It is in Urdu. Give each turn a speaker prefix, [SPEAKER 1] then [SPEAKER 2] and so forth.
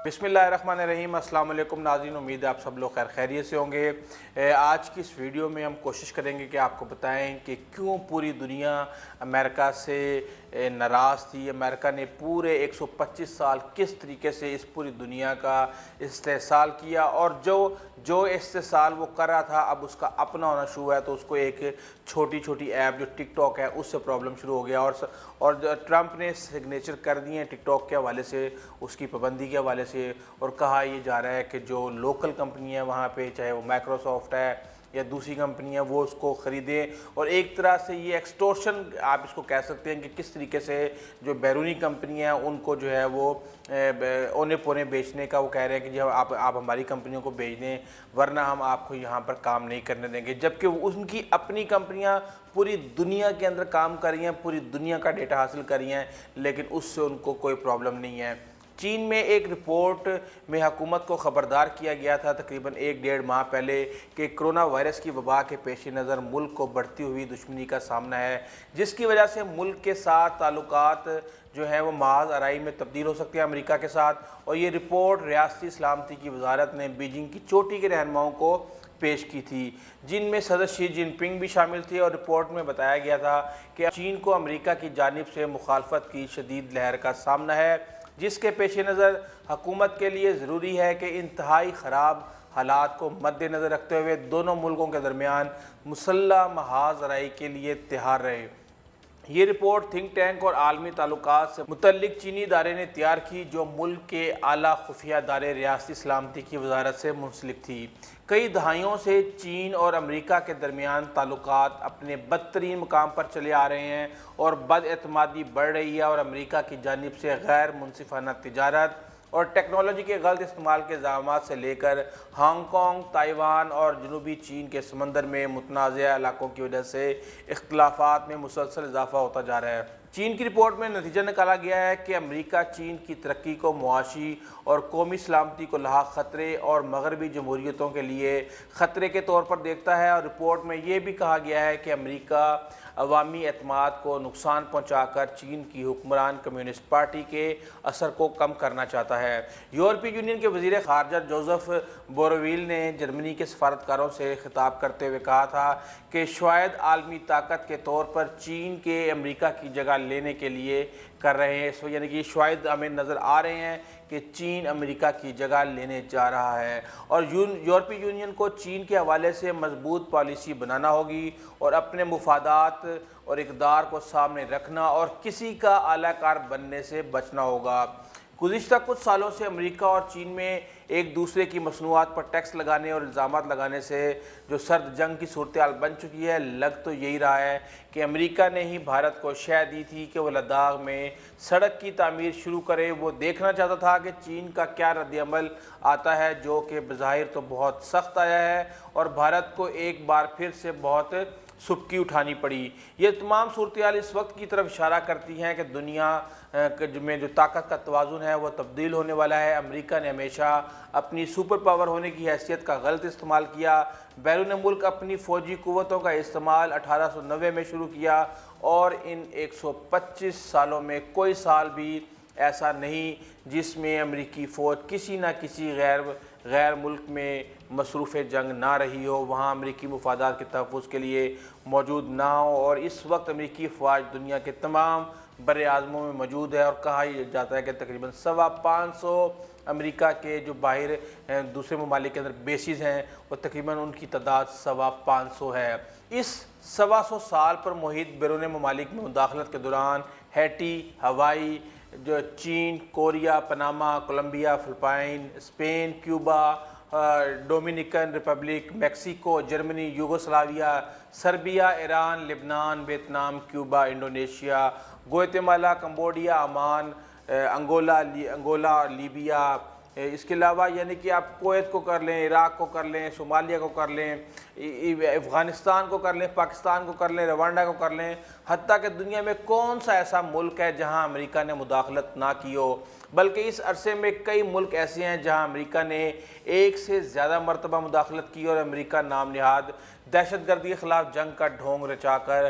[SPEAKER 1] بسم اللہ الرحمن الرحیم۔ السلام علیکم ناظرین، امید ہے آپ سب لوگ خیر خیریت سے ہوں گے۔ آج کی اس ویڈیو میں ہم کوشش کریں گے کہ آپ کو بتائیں کہ کیوں پوری دنیا امریکہ سے ناراض تھی۔ امریکہ نے پورے 125 سال کس طریقے سے اس پوری دنیا کا استحصال کیا، اور جو استحصال وہ کر رہا تھا اب اس کا اپنا ہونا شروع ہوا ہے، تو اس کو ایک چھوٹی ایپ جو ٹک ٹاک ہے اس سے پرابلم شروع ہو گیا، اور ٹرمپ نے سگنیچر کر دیے ہیں ٹک ٹاک کے حوالے سے، اس کی پابندی کے حوالے سے، اور کہا یہ جا رہا ہے کہ جو لوکل کمپنی ہے وہاں پہ، چاہے وہ مائکروسافٹ ہے یا دوسری کمپنی ہے، وہ اس کو خریدیں، اور ایک طرح سے یہ ایکسٹورشن آپ اس کو کہہ سکتے ہیں کہ کس طریقے سے جو بیرونی کمپنی ہیں ان کو جو ہے وہ اونے پونے بیچنے کا وہ کہہ رہے ہیں کہ جی آپ ہماری کمپنیوں کو بیچ دیں ورنہ ہم آپ کو یہاں پر کام نہیں کرنے دیں گے، جبکہ ان کی اپنی کمپنیاں پوری دنیا کے اندر کام کر رہی ہیں، پوری دنیا کا ڈیٹا حاصل کر رہی ہیں، لیکن اس سے ان کو کوئی پرابلم نہیں ہے۔ چین میں ایک رپورٹ میں حکومت کو خبردار کیا گیا تھا تقریباً 1-1.5 ماہ پہلے کہ کرونا وائرس کی وبا کے پیش نظر ملک کو بڑھتی ہوئی دشمنی کا سامنا ہے، جس کی وجہ سے ملک کے ساتھ تعلقات جو ہیں وہ محض آرائی میں تبدیل ہو سکتے ہیں امریکہ کے ساتھ۔ اور یہ رپورٹ ریاستی سلامتی کی وزارت نے بیجنگ کی چوٹی کے رہنماؤں کو پیش کی تھی، جن میں صدر شی جن پنگ بھی شامل تھے، اور رپورٹ میں بتایا گیا تھا کہ چین کو امریکہ کی جانب سے مخالفت کی شدید لہر کا سامنا ہے، جس کے پیش نظر حکومت کے لیے ضروری ہے کہ انتہائی خراب حالات کو مد نظر رکھتے ہوئے دونوں ملکوں کے درمیان مسلح محاذ آرائی کے لیے تیار رہے۔ یہ رپورٹ تھنک ٹینک اور عالمی تعلقات سے متعلق چینی ادارے نے تیار کی، جو ملک کے اعلیٰ خفیہ ادارے ریاستی سلامتی کی وزارت سے منسلک تھی۔ کئی دہائیوں سے چین اور امریکہ کے درمیان تعلقات اپنے بدترین مقام پر چلے آ رہے ہیں، اور بد اعتمادی بڑھ رہی ہے، اور امریکہ کی جانب سے غیر منصفانہ تجارت اور ٹیکنالوجی کے غلط استعمال کے الزامات سے لے کر ہانگ کانگ، تائیوان اور جنوبی چین کے سمندر میں متنازع علاقوں کی وجہ سے اختلافات میں مسلسل اضافہ ہوتا جا رہا ہے۔ چین کی رپورٹ میں نتیجہ نکالا گیا ہے کہ امریکہ چین کی ترقی کو معاشی اور قومی سلامتی کو لاحق خطرے اور مغربی جمہوریتوں کے لیے خطرے کے طور پر دیکھتا ہے، اور رپورٹ میں یہ بھی کہا گیا ہے کہ امریکہ عوامی اعتماد کو نقصان پہنچا کر چین کی حکمران کمیونسٹ پارٹی کے اثر کو کم کرنا چاہتا ہے۔ یورپی یونین کے وزیر خارجہ جوزف بورویل نے جرمنی کے سفارتکاروں سے خطاب کرتے ہوئے کہا تھا کہ شاید عالمی طاقت کے طور پر چین کے امریکہ کی جگہ لینے کے لیے کر رہے ہیں، یعنی کہ شاید ہمیں نظر آ رہے ہیں کہ چین امریکہ کی جگہ لینے جا رہا ہے، اور یورپی یونین کو چین کے حوالے سے مضبوط پالیسی بنانا ہوگی، اور اپنے مفادات اور اقدار کو سامنے رکھنا، اور کسی کا اعلی کار بننے سے بچنا ہوگا۔ گزشتہ کچھ سالوں سے امریکہ اور چین میں ایک دوسرے کی مصنوعات پر ٹیکس لگانے اور الزامات لگانے سے جو سرد جنگ کی صورتحال بن چکی ہے، لگ تو یہی رہا ہے کہ امریکہ نے ہی بھارت کو شے دی تھی کہ وہ لداخ میں سڑک کی تعمیر شروع کرے۔ وہ دیکھنا چاہتا تھا کہ چین کا کیا رد عمل آتا ہے، جو کہ بظاہر تو بہت سخت آیا ہے، اور بھارت کو ایک بار پھر سے بہت سبکی اٹھانی پڑی۔ یہ تمام صورتحال اس وقت کی طرف اشارہ کرتی ہیں کہ دنیا میں جو طاقت کا توازن ہے وہ تبدیل ہونے والا ہے۔ امریکہ نے ہمیشہ اپنی سپر پاور ہونے کی حیثیت کا غلط استعمال کیا۔ بیرون ملک اپنی فوجی قوتوں کا استعمال 1890 میں شروع کیا، اور ان 125 سالوں میں کوئی سال بھی ایسا نہیں جس میں امریکی فوج کسی نہ کسی غیر ملک میں مصروف جنگ نہ رہی ہو، وہاں امریکی مفادات کے تحفظ کے لیے موجود نہ ہو، اور اس وقت امریکی افواج دنیا کے تمام بر اعظموں میں موجود ہے، اور کہا جاتا ہے کہ تقریباً 550 امریکہ کے جو باہر دوسرے ممالک کے اندر بیسز ہیں وہ تقریباً ان کی تعداد 550 ہے۔ اس 125 سال پر محیط بیرون ممالک میں مداخلت کے دوران ہیٹی، ہوائی، جو چین، Korea, Panama, Colombia, Philippines, Spain, Cuba, Dominican Republic, Mexico, Germany, Yugoslavia, Serbia, Iran, لبنان، Vietnam, Cuba, Indonesia, Guatemala, Cambodia, عمان، انگولا، لیبیا، اس کے علاوہ یعنی کہ آپ کویت کو کر لیں، عراق کو کر لیں، صومالیہ کو کر لیں، افغانستان کو کر لیں، پاکستان کو کر لیں، روانڈا کو کر لیں، حتیٰ کہ دنیا میں کون سا ایسا ملک ہے جہاں امریکہ نے مداخلت نہ کی ہو، بلکہ اس عرصے میں کئی ملک ایسے ہیں جہاں امریکہ نے ایک سے زیادہ مرتبہ مداخلت کی، اور امریکہ نام نہاد دہشت گردی کے خلاف جنگ کا ڈھونگ رچا کر